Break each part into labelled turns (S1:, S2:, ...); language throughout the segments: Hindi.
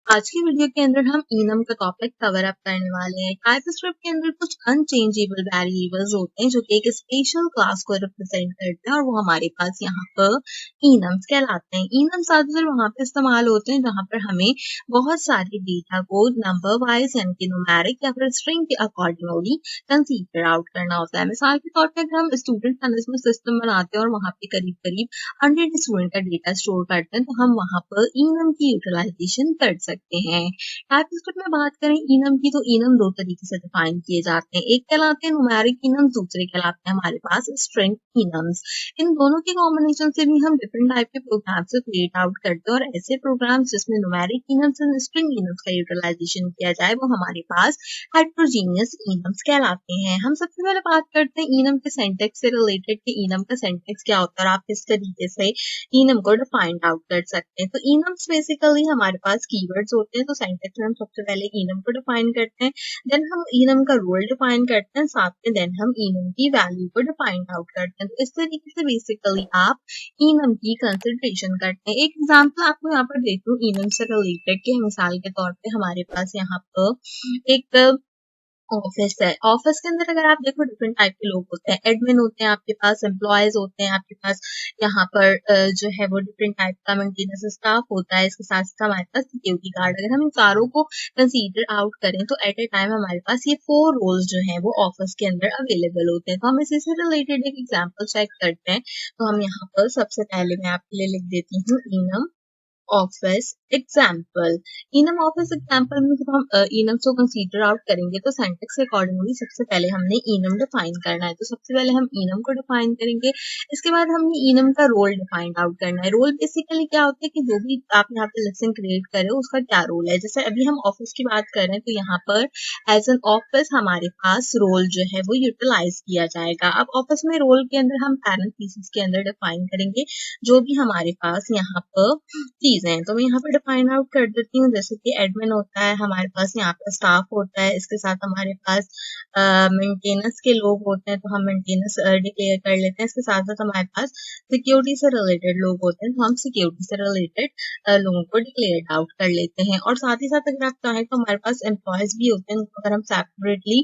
S1: आज की वीडियो के अंदर हम इनम का टॉपिक कवर अप करने वाले हैं। टाइपस्क्रिप्ट के अंदर कुछ अनचेंजेबल वेरिएबल्स होते हैं जो कि एक स्पेशल क्लास को रिप्रेजेंट करते हैं और वो हमारे पास यहाँ पर इनम्स कहलाते हैं। इनम्स ज्यादातर वहां पे इस्तेमाल होते हैं जहां पर हमें बहुत सारी डेटा को नंबर वाइज यानी कि न्यूमेरिक या फिर स्ट्रिंग के अकॉर्डिंगली कंसीडर आउट करना होता है। मिसाल के तौर पर अगर हम स्टूडेंट मैनेजमेंट सिस्टम बनाते हैं और वहां पे करीब करीब 100 स्टूडेंट का डेटा स्टोर करते हैं तो हम वहां पर इनम की यूटिलाइजेशन कर सकते हैं। टाइपस्क्रिप्ट में बात करें इनम की तो इनम दो तरीके से डिफाइन किए जाते हैं। एक कहलाते हैं न्यूमेरिक इनम्स, दूसरे कहलाते हैं हमारे पास स्ट्रिंग इनम्स। इन दोनों के कॉम्बिनेशन से भी हम डिफरेंट टाइप के प्रोग्राम्स को क्रिएट आउट करते हैं और ऐसे प्रोग्राम्स जिसमें न्यूमेरिक इनम्स एंड स्ट्रिंग इनम्स का यूटिलाइजेशन किया जाए वो हमारे पास हेट्रोजीनियस इनम्स कहलाते हैं। हम सबसे पहले बात करते हैं इनम के सिंटैक्स से रिलेटेड कि इनम का सिंटैक्स क्या होता है और आप किस तरीके से इनम को डिफाइंड आउट कर सकते हैं। तो इनम्स बेसिकली हमारे पास कीवर्ड्स होते हैं। तो सिंटैक्स में हम सबसे पहले इनम को डिफाइन करते हैं, देन हम इनम का रोल डिफाइन करते हैं, साथ में देन हम इनम की वैल्यू को डिफाइंड आउट करते हैं। तो इस तरीके से बेसिकली आप इनम की कंसिडरेशन करते हैं। एक एग्जाम्पल आपको यहाँ पर देती हूँ इनम से रिलेटेड के मिसाल के तौर पे हमारे पास यहाँ पर एक ऑफिस है। ऑफिस के अंदर अगर आप देखो डिफरेंट टाइप के लोग होते हैं। एडमिन होते हैं आपके पास, एम्प्लॉयज होते हैं आपके पास, यहाँ पर जो है वो डिफरेंट टाइप का मेंटेनेंस स्टाफ होता है। इसके साथ साथ हमारे पास सिक्योरिटी गार्ड। अगर हम इन चारों को कंसीडर आउट करें तो एट ए टाइम हमारे पास ये 4 रोल्स जो है वो ऑफिस के अंदर अवेलेबल होते हैं। तो हम इसी से रिलेटेड एक एग्जाम्पल चेक करते हैं। तो हम यहाँ पर सबसे पहले मैं आपके लिए लिख देती हूँ enum office example. Enum office example में जब हम इनम्स को कंसीडर आउट करेंगे तो सिंटैक्स के अकॉर्डिंगली सबसे पहले हमने इनम डिफाइन करना है। तो सबसे पहले हम इनम को डिफाइन करेंगे, इसके बाद हमने इनम का रोल डिफाइन आउट करना है। रोल बेसिकली क्या होता है कि जो भी आप यहाँ पे लेसन क्रिएट करें उसका क्या रोल है। जैसे अभी हम ऑफिस की बात कर रहे हैं तो यहाँ पर एज एन ऑफिस हमारे पास रोल जो है वो यूटिलाइज किया जाएगा। अब ऑफिस में रोल के अंदर हम पैरेंथेसिस के अंदर डिफाइन करेंगे जो भी हमारे पास यहाँ पर चीजें हैं। तो मैं यहाँ पे डिफाइन आउट कर देती हूँ। जैसे कि एडमिन होता है हमारे पास, यहाँ पे स्टाफ होता है, इसके साथ हमारे पास मेंटेनेंस के लोग होते हैं तो हम मेंटेनेंस डिक्लेयर कर लेते हैं। इसके साथ साथ हमारे पास सिक्योरिटी से रिलेटेड लोग होते हैं तो हम सिक्योरिटी से रिलेटेड लोगों को डिक्लेयर आउट कर लेते हैं। और साथ ही साथ अगर आप चाहें तो हमारे पास एम्प्लॉयज भी होते हैं, अगर हम सेपरेटली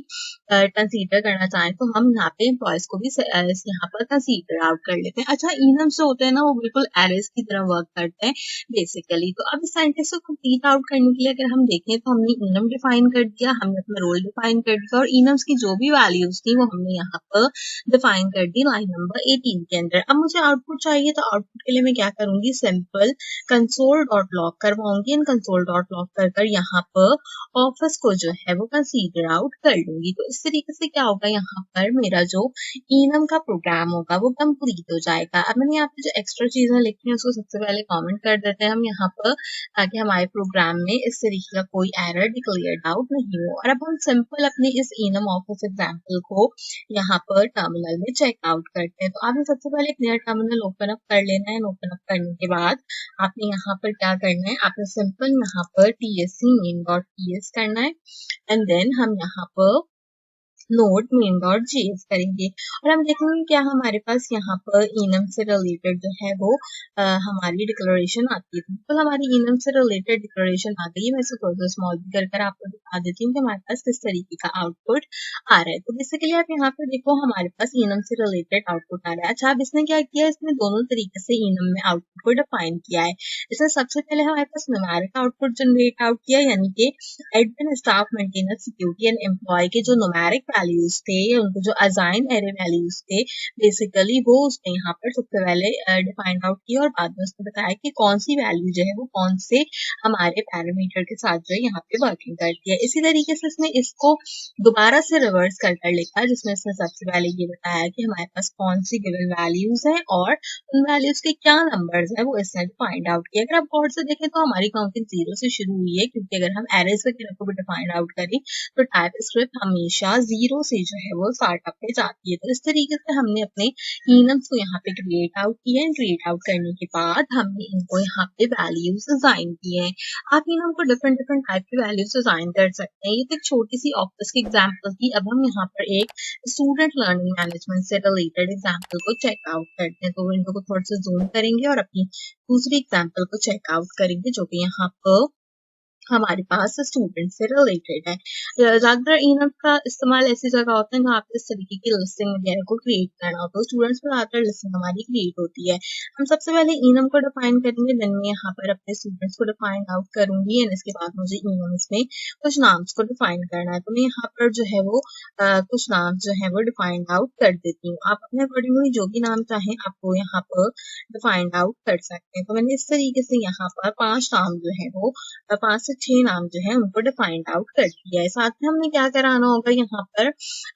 S1: कंसीडर करना चाहें तो हम यहाँ पे एम्प्लॉयज को भी यहाँ पर कंसीडर आउट कर लेते हैं। अच्छा, इनम्स जो होते हैं ना वो बिल्कुल एरेज की तरह वर्क करते हैं बेसिकली। तो अब इस सेंटेंस को कंप्लीट आउट करने के लिए अगर हम देखें तो हमने इनम डिफाइन कर दिया, हमने अपना रोल डिफाइन कर दिया और इनम्स की जो भी वैल्यूज थी वो हमने यहाँ पर डिफाइन कर दी लाइन नंबर 18 के अंदर। अब मुझे आउटपुट चाहिए तो आउटपुट के लिए मैं क्या करूंगी, सिंपल कंसोल डॉट लॉग करवाऊंगी एंड कंसोल डॉट लॉग कर कर यहाँ पर ऑफिस को जो है वो कंसीडर आउट कर लूंगी। तो इस तरीके से क्या होगा, यहाँ पर मेरा जो इनम का प्रोग्राम होगा वो कंप्लीट हो जाएगा। अब मैंने यहाँ पे जो एक्स्ट्रा चीजें लिखी हैं उसको सबसे पहले कमेंट कर देते हैं हम यहाँ पर, ताकि हमारे प्रोग्राम में इस तरीके का कोई एरर डिक्लेयर्ड आउट नहीं हो। और अब हम सिंपल अपने इस इनम ऑफिस एग्जाम्पल को यहाँ पर टर्मिनल में चेक आउट करते हैं। तो आपने सबसे पहले एक नया टर्मिनल ओपन अप कर लेना है। ओपन अप करने के बाद आपने यहाँ पर क्या करना है, आपने सिंपल यहाँ पर tsc main डॉट ps करना है एंड देन हम यहाँ पर नोड मेन डॉट जेएस करेंगे और हम देखेंगे क्या हमारे पास यहाँ पर इनम से रिलेटेड जो है वो हमारी डिक्लेरेशन आती है। तो हमारी इनम से रिलेटेड डिक्लेरेशन आ गई है। मैं इसे थोड़ा सा स्मॉल भी कर आपको दिखा देती हूँ कि हमारे पास किस तरीके का आउटपुट आ रहा है। तो बेसिकली आप यहाँ पर देखो हमारे पास इनम से रिलेटेड आउटपुट आ रहा है। अच्छा, अब इसने क्या किया, इसने दोनों तरीके से इनम में आउटपुट को डिफाइन किया है। इसमें सबसे पहले हमारे पास न्यूमेरिक आउटपुट जनरेट आउट किया, यानी कि admin, staff, maintainer, security and employee के जो न्यूमेरिक वैल्यूज थे, उनको जो असाइन एरे वैल्यूज थे बेसिकली वो उसने यहाँ पर सबसे पहले डिफाइंड आउट किया और बाद में उसने बताया कि कौन सी वैल्यू जो है वो कौन से हमारे पैरामीटर के साथ जो है यहाँ पे वर्किंग करती है। इसी तरीके से इसने इसको दोबारा से रिवर्स कर कर लिखा, जिसमें इसने सबसे पहले ये बताया कि हमारे पास कौन सी गिवन वैल्यूज है और उन वैल्यूज के क्या नंबर्स है वो इसने फाइंड आउट किया। अगर आप गौर से देखें तो हमारी काउंटिंग 0 से शुरू हुई है, क्योंकि अगर हम एरेज वगैरह को भी डिफाइंड आउट करें तो टाइप स्क्रिप्ट हमेशा 0 से जो है वो स्टार्टअप पे जाती है। तो इस तरीके से हमने अपने इनम्स को यहाँ पे क्रिएट आउट किया है। क्रिएट आउट करने के बाद हमने इनको यहाँ पे वैल्यूज असाइन किए हैं। आप इनम को डिफरेंट डिफरेंट टाइप की वैल्यूज असाइन कर सकते हैं। ये तो एक छोटी सी ऑफिस की एग्जाम्पल थी। अब हम यहाँ पर एक स्टूडेंट लर्निंग मैनेजमेंट से रिलेटेड एग्जाम्पल को चेक आउट करते हैं। तो विंडो को थोड़ा सा जूम करेंगे और अपनी दूसरी एग्जाम्पल को चेक आउट करेंगे जो कि यहाँ पर हमारे पास स्टूडेंट से रिलेटेड है। ज़्यादातर इनफ का इस्तेमाल ऐसी जगह होता है जहाँ पे इस तरीके की लिस्टिंग वगैरह को क्रिएट करना होता है। स्टूडेंट्स पर ज़्यादातर लिस्टिंग हमारी क्रिएट होती है। हम सबसे पहले इनम को डिफाइन करेंगे, देन मैं यहाँ पर अपने स्टूडेंट्स को डिफाइन आउट करूंगी एंड इसके बाद मुझे इनम्स में कुछ नाम्स को डिफाइन करना है। तो मैं यहाँ पर जो है वो कुछ नाम जो है वो डिफाइंड आउट कर देती हूँ। आप अपने अकॉर्डिंगली जो भी नाम चाहें आपको यहाँ पर डिफाइंड आउट कर सकते हैं। तो मैंने इस तरीके से यहाँ पर 5 नाम जो है वो 5 से 6 नाम जो है उनको डिफाइंड आउट कर दिया है। साथ में हमने क्या कराना होगा यहाँ पर,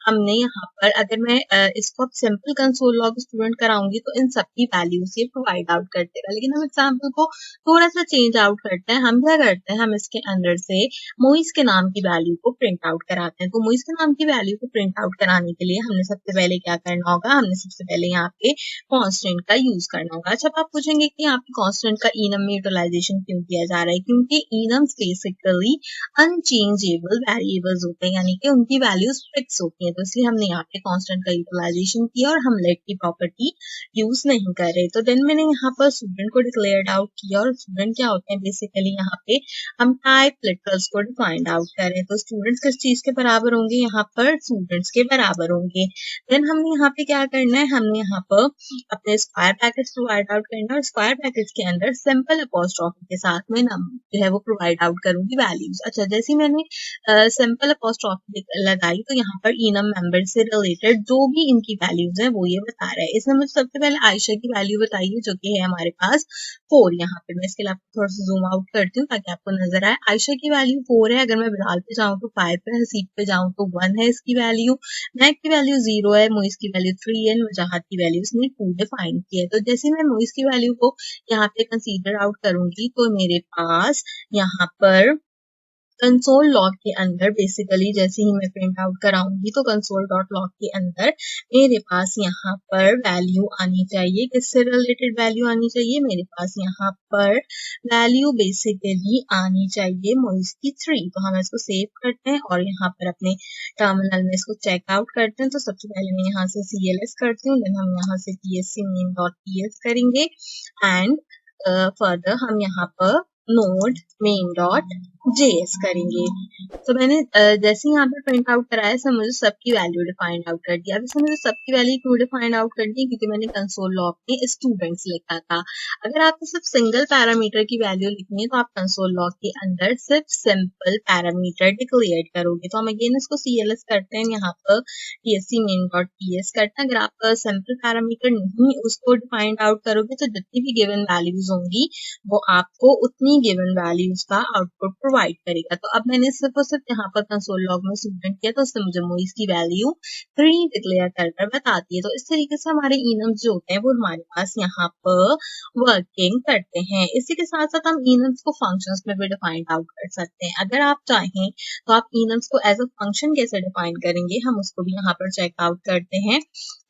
S1: हमने यहाँ पर अगर मैं इसको अब सिंपल कंसोल लॉग स्टूडेंट कराऊंगी तो इन सबकी वैल्यूज ये प्रोवाइड आउट कर देगा। लेकिन हम एग्जाम्पल को थोड़ा सा चेंज आउट करते हैं। हम क्या करते हैं, हम इसके अंदर से मोइस के नाम की वैल्यू को प्रिंट आउट कराते हैं। तो मोइस के नाम की वैल्यू को प्रिंट आउट कराने के लिए हमने सबसे पहले क्या करना होगा, हमने सबसे पहले यहाँ पे कांस्टेंट का यूज करना होगा। अच्छा, आप पूछेंगे कि यहाँ पे कांस्टेंट का इनम में यूटिलाइजेशन क्यों किया जा रहा है? क्योंकि इनम्स बेसिकली अनचेंजेबल वेरिएबल्स होते हैं, यानी कि उनकी वैल्यूज फिक्स होती हैं। तो इसलिए हमने यहाँ पे कांस्टेंट का यूटिलाइजेशन किया और हम लेट की प्रॉपर्टी यूज नहीं कर रहे। तो देन मैंने यहाँ पर स्टूडेंट को डिक्लेयर्ड आउट किया और स्टूडेंट क्या होते हैं, बेसिकली यहाँ पे हम टाइप लिटरल्स को डिफाइंड आउट करें। तो स्टूडेंट्स किस चीज के बराबर होंगे, यहाँ पर स्टूडेंट्स के बराबर होंगे। देन हमने यहाँ पे क्या करना है, हमने यहाँ पर अपने स्क्वायर ब्रैकेट्स प्रोवाइड आउट करना है और स्क्वायर ब्रैकेट्स के अंदर सिंपल अपॉस्ट्रोफी के साथ में नम जो है वो प्रोवाइड आउट करूंगी वैल्यूज। अच्छा, जैसे मैंने सिंपल अपॉस्ट्रोफी लगाई तो यहाँ पर इनम मेंबर से रिलेटेड जो भी इनकी वैल्यूज है वो ये बता रहा है। इसमें मुझे सबसे पहले आयशा की वैल्यू बताइए जो कि है हमारे पास 4। यहाँ पे मैं इसके लिए आपको थोड़ा सा जूम आउट करती हूँ ताकि आपको नजर आए। आयशा की वैल्यू 4 है। अगर मैं बिलाल पे जाऊँ तो 5 है, हसीब पे जाऊँ तो 1 है इसकी वैल्यू, मैक की वैल्यू 0 है, मोइस की वैल्यू 3 है, वजाहत की वैल्यू इसने 2 डिफाइन की है। तो जैसे मैं मोइस की वैल्यू को यहाँ पे कंसीडर आउट करूंगी तो मेरे पास यहाँ पर कंसोल लॉग के अंदर बेसिकली जैसे ही मैं प्रिंट आउट कराऊंगी तो कंसोल डॉट लॉग के अंदर मेरे पास यहाँ पर वैल्यू आनी चाहिए। किससे रिलेटेड वैल्यू आनी चाहिए, मेरे पास यहाँ पर वैल्यू बेसिकली आनी चाहिए मोइस की 3। तो हम इसको सेव करते हैं और यहाँ पर अपने टर्मिनल में इसको चेक आउट करते हैं। तो सबसे पहले मैं यहाँ से CLS करती हूँ, देन हम यहाँ से TSC main डॉट PS करेंगे एंड फर्दर हम यहाँ पर नोड मेन डॉट JS करेंगे। तो मैंने जैसे यहाँ पे प्रिंट आउट कराया सब मुझे सबकी वैल्यू डिफाइंड आउट कर दिया। अब इसमें मुझे सबकी वैल्यू क्यों डिफाइंड आउट कर दी, क्योंकि मैंने कंसोल लॉग में स्टूडेंट्स लिखा था। अगर आपको सिर्फ सिंगल पैरामीटर की वैल्यू लिखनी है तो आप कंसोल लॉग के अंदर सिर्फ सिंपल पैरामीटर डिक्लेयर करोगे। तो हम अगेन इसको CLS करते हैं, यहाँ पर TSC main डॉट PS करते हैं। अगर आप सिंपल पैरामीटर नहीं उसको डिफाइंड आउट करोगे तो जितनी भी गिवन वैल्यूज होंगी वो आपको उतनी गिवन वैल्यूज का आउटपुट प्रोवाइड करेगा। तो अब मैंने सिर्फ और सिर्फ यहाँ पर कंसोल लॉग में स्टूडेंट किया तो उससे मुझे मोइस की वैल्यू 3 डिक्लेयर कर बताती है। तो इस तरीके से हमारे इनम्स जो होते हैं वो हमारे पास यहाँ पर वर्किंग करते हैं। इसी के साथ साथ हम इनम्स को फंक्शंस में भी डिफाइंड आउट कर सकते हैं। अगर आप चाहें तो आप इनम्स को एज अ फंक्शन कैसे डिफाइन करेंगे हम उसको भी यहाँ पर चेक आउट करते हैं,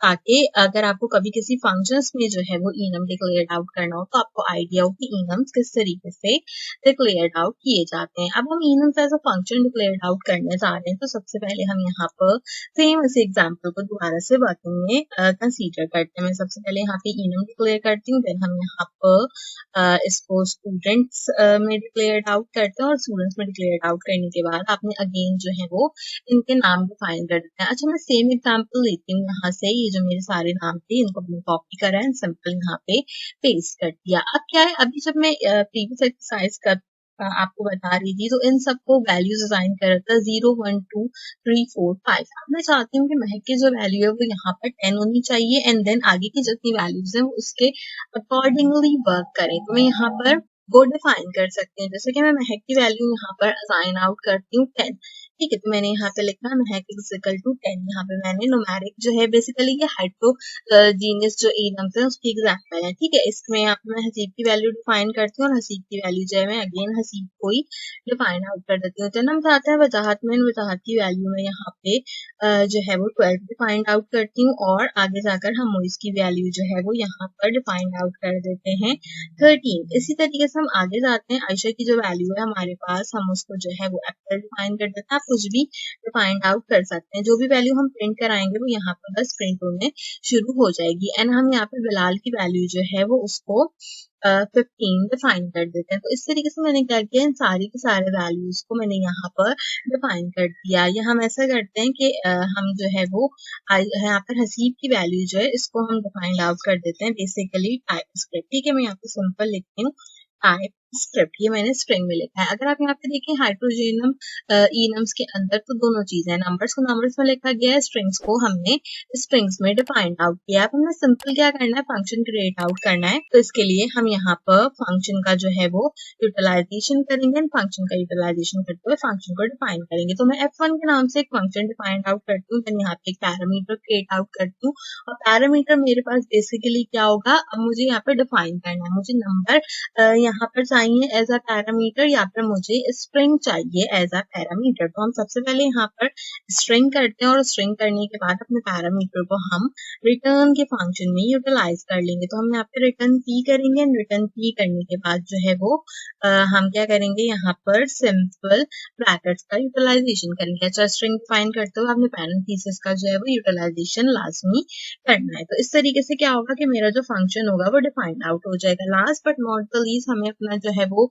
S1: ताकि अगर आपको कभी किसी फंक्शंस में जो है वो इनम डिक्लेयर आउट करना हो तो आपको आइडिया हो कि इनम्स किस तरीके से डिक्लेयर आउट किए जाते हैं। अब हम enums as a function declare out करने जा रहे हैं। तो सबसे पहले हम यहाँ पर सेम इस एग्जांपल को दोबारा से वर्किंग में कंसीडर करते हैं। मैं सबसे पहले यहाँ पे इनम डिक्लेयर करती हूँ, देन हम यहाँ पर इसको स्टूडेंट्स में डिक्लेयर आउट करते हैं और स्टूडेंट्स में डिक्लेयर आउट करने के बाद आपने अगेन जो है वो इनके नाम डिफाइन कर देते हैं। अच्छा, मैं सेम एग्जांपल लेती हूँ यहाँ से, ये जो मेरे सारे नाम थे इनको मैंने कॉपी करा है, सिंपल यहाँ पे पेस्ट कर दिया। अब क्या है, अभी जब मैं प्रीवियस एक्सरसाइज का आपको बता रही थी तो इन सबको वैल्यूज असाइन कर रहा था 0 1 2 3 4 5। अब मैं चाहती हूँ कि महक की जो वैल्यू है वो यहाँ पर 10 होनी चाहिए एंड देन आगे की जितनी वैल्यूज है वो उसके अकॉर्डिंगली वर्क करें। तो मैं यहाँ पर वो डिफाइन कर सकती हूँ, जैसे कि मैं महक की वैल्यू यहाँ पर असाइन आउट करती हूँ 10। ठीक है, तो मैंने यहाँ पे लिखा महक इज इक्वल टू 10। यहाँ पे मैंने न्यूमेरिक जो है बेसिकली ये हाइड्रोजीनियस जो इनम्स है उसकी एग्जांपल है। ठीक है, इसमें यहाँ पे मैं हसीब की वैल्यू डिफाइन करती हूँ और हसीब की वैल्यू जो है मैं अगेन हसीब को ही डिफाइन आउट कर देती हूँ। जब हम चाहते हैं वजाहत में, वजाहत की वैल्यू में यहाँ पे जो है वो 12 डिफाइंड आउट करती हूँ और आगे जाकर हम मोइस की वैल्यू जो है वो यहाँ पर डिफाइंड आउट कर देते हैं 13। इसी तरीके से हम आगे जाते हैं, आयशा की जो वैल्यू है हमारे पास हम उसको जो है वो एप्पल डिफाइन कर देते हैं। आप कुछ भी फाइंड आउट कर सकते हैं। जो भी वैल्यू हम प्रिंट कराएंगे वो यहाँ पर बस प्रिंट होने शुरू हो जाएगी। एंड हम यहाँ पे बिलाल की वैल्यू जो है वो उसको 15 डिफाइन कर देते हैं। तो इस तरीके से मैंने क्या किया, इन सारी के सारे वैल्यूज को मैंने यहाँ पर डिफाइन कर दिया। या हम ऐसा करते हैं कि हम जो है वो यहाँ पर हसीब की वैल्यू जो है इसको हम डिफाइंड आउट कर देते हैं बेसिकली टाइप स्क्रिप्ट। ठीक है, मैं यहाँ पे सिंपल लिखती हूँ टाइप स्क्रिप्ट, ये मैंने स्ट्रिंग में लिखा है। अगर आप यहाँ पे देखें हाइड्रोजनम इनम्स के अंदर तो दोनों चीजें, नंबर्स को नंबर्स में लिखा गया है, स्ट्रिंग्स को हमने स्ट्रिंग्स में डिफाइंड आउट किया। अब हमें सिंपल क्या करना है, फंक्शन क्रिएट आउट करना है। तो इसके लिए हम यहाँ पर फंक्शन का जो है वो यूटिलाइजेशन करेंगे। फंक्शन का यूटिलाइजेशन करते हुए फंक्शन को डिफाइन करेंगे। तो मैं f1 के नाम से एक फंक्शन डिफाइंड आउट करती हूँ, देन यहाँ पे एक पैरामीटर क्रिएट आउट करती हूँ। और पैरामीटर मेरे पास बेसिकली क्या होगा, अब मुझे यहाँ पे डिफाइन करना है, मुझे नंबर यहाँ पर चाहिए एज अ पैरामीटर या फिर मुझे स्ट्रिंग चाहिए एज अ पैरामीटर। तो हम सबसे पहले यहाँ पर स्ट्रिंग करते हैं और स्ट्रिंग करने के बाद अपने पैरामीटर को हम रिटर्न के फंक्शन में यूटिलाइज कर लेंगे। तो हम यहाँ पे रिटर्न p करेंगे। रिटर्न p करने के बाद जो है वो हम क्या करेंगे, यहाँ पर सिंपल ब्रैकेट्स का यूटिलाइजेशन करेंगे। अच्छा, स्ट्रिंग डिफाइन करते हुए आपने पैरेंथेसिस का जो है वो यूटिलाइजेशन लाजमी करना है। तो इस तरीके से क्या होगा कि मेरा जो फंक्शन होगा वो डिफाइंड आउट हो जाएगा। Last but not the least हमें अपना जो है वो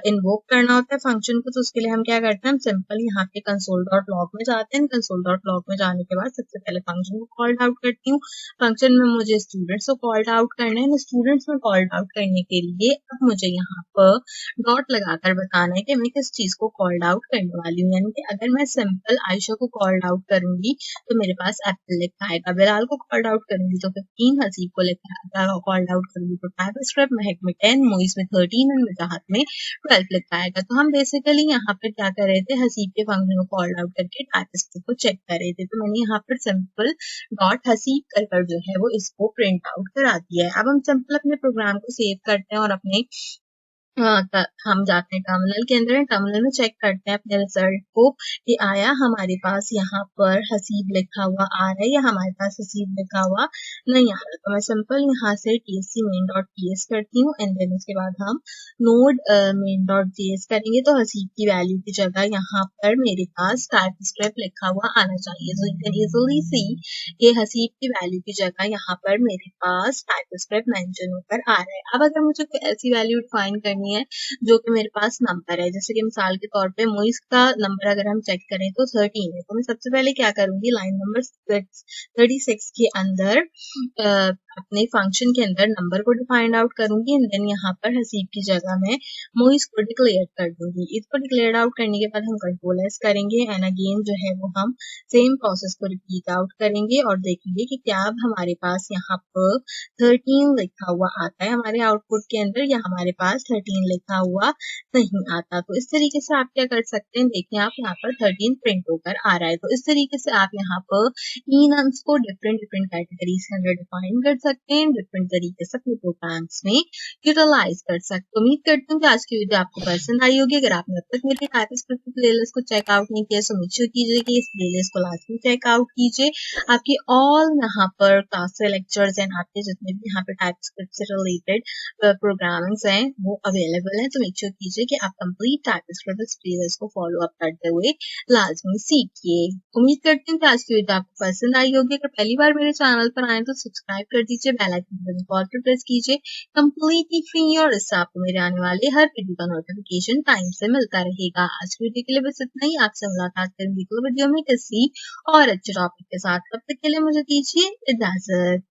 S1: इन्वोक करना होता है फंक्शन को। तो उसके लिए हम क्या करते हैं, हम सिंपल यहाँ पे कंसोल डॉट लॉग में जाते हैं। कंसोल डॉट लॉग में जाने के बाद सबसे पहले फंक्शन को कॉल्ड आउट करती हूँ। फंक्शन में मुझे स्टूडेंट्स को कॉल्ड आउट करना है। स्टूडेंट्स में कॉल्ड आउट करने के लिए अब मुझे यहाँ पर डॉट लगाकर बताना है कि मैं किस चीज को कॉल्ड आउट करने वाली हूँ। यानी कि अगर मैं सिंपल आयशा को कॉल्ड आउट करूंगी तो मेरे पास एप्पल लिखा आएगा। बिलाल को कॉल्ड आउट करूंगी तो 15, हसीब को कॉल्ड आउट करूंगी तो टाइप स्क्रिप्ट, महक में 10, मोइस में 13 और मुजाहत में 12 लिखा आएगा। तो हम बेसिकली यहाँ पर क्या कर रहे थे, हसीब के फंक्शन को कॉल्ड आउट करके टाइप स्क्रिप्ट को चेक कर रहे थे। तो मैंने यहाँ पर सिंपल डॉट हसीब कर जो है वो इसको प्रिंट आउट करा दिया है। अब हम सिंपल अपने प्रोग्राम को सेव करते हैं और अपने हम जाते हैं टर्मिनल के अंदर। टर्मिनल में चेक करते हैं अपने रिजल्ट को कि आया हमारे पास यहाँ पर हसीब लिखा हुआ आ रहा है या हमारे पास हसीब लिखा हुआ नहीं आ रहा। तो मैं सिंपल यहाँ से tsc main dot ts करती हूँ एंड देन उसके बाद हम नोड main dot js करेंगे। तो हसीब की वैल्यू की जगह यहाँ पर मेरे पास टाइप स्क्रिप्ट लिखा हुआ आना चाहिए। तो यू कैन इजीली सी कि हसीब की वैल्यू की जगह यहाँ पर मेरे पास टाइप स्क्रिप्ट मेंशन होकर आ रहा है। अब अगर मुझे कोई ऐसी वैल्यू डिफाइन करनी है जो कि मेरे पास नंबर है, जैसे कि मिसाल के तौर पे मोइस का नंबर अगर हम चेक करें तो 13 है। तो मैं सबसे पहले क्या करूंगी, लाइन नंबर 36 के अंदर अपने फंक्शन के अंदर नंबर को डिफाइंड आउट करूंगी एंड देन यहाँ पर हसीब की जगह में मोइस को डिक्लेयर कर दूंगी। इसको डिक्लेयर आउट करने के बाद हम कंट्रोल एस करेंगे एंड अगेन जो है वो हम सेम प्रोसेस को रिपीट आउट करेंगे और देखेंगे कि क्या अब हमारे पास यहाँ पर 13 लिखा हुआ आता है हमारे आउटपुट के अंदर या हमारे पास 13 लिखा हुआ नहीं आता। तो इस तरीके से आप क्या कर सकते हैं, देखिए आप यहाँ पर 13 प्रिंट होकर आ रहा है। तो इस तरीके से आप यहाँ पर enums को डिफरेंट डिफरेंट कैटेगरीज के अंदर डिफाइन कर सकते हैं, डिफरेंट तरीके से अपने प्रोग्राम्स में यूटिलाइज कर सकते हैं। उम्मीद करती हूँ कि आज की वीडियो आपको पसंद आई होगी। अगर आपने अब तक मेरे टाइपिंग प्लेलिस्ट को चेकआउट नहीं किया तो मेक श्योर कीजिए कि इस प्लेलिस्ट को लाजमी चेकआउट कीजिए। आपकी ऑल यहाँ पर क्लास से लेक्चर्स एंड आपके जितने भी यहाँ पे टाइपस्क्रिप्ट से रिलेटेड प्रोग्रामिंग्स हैं वो अवेलेबल हैं। तो मेक श्योर कीजिए कि आप कंप्लीट टाइपस्क्रिप्ट प्लेलिस्ट को फॉलो अप करते हुए लाजमी सीखिए। उम्मीद करती हूँ कि आज की वीडियो आपको पसंद आई होगी। अगर पहली बार मेरे चैनल पर आए तो सब्सक्राइब कर दीजिए, बेल आइकन पर प्रेस कीजिए कंप्लीटली फ्री और इससे आपको मेरे आने वाले हर वीडियो का नोटिफिकेशन टाइम से मिलता रहेगा। आज की वीडियो के लिए बस इतना ही। आपसे मुलाकात करेंगे अगली वीडियो में किसी और अच्छे टॉपिक के साथ। तब तक के लिए मुझे दीजिए इजाजत।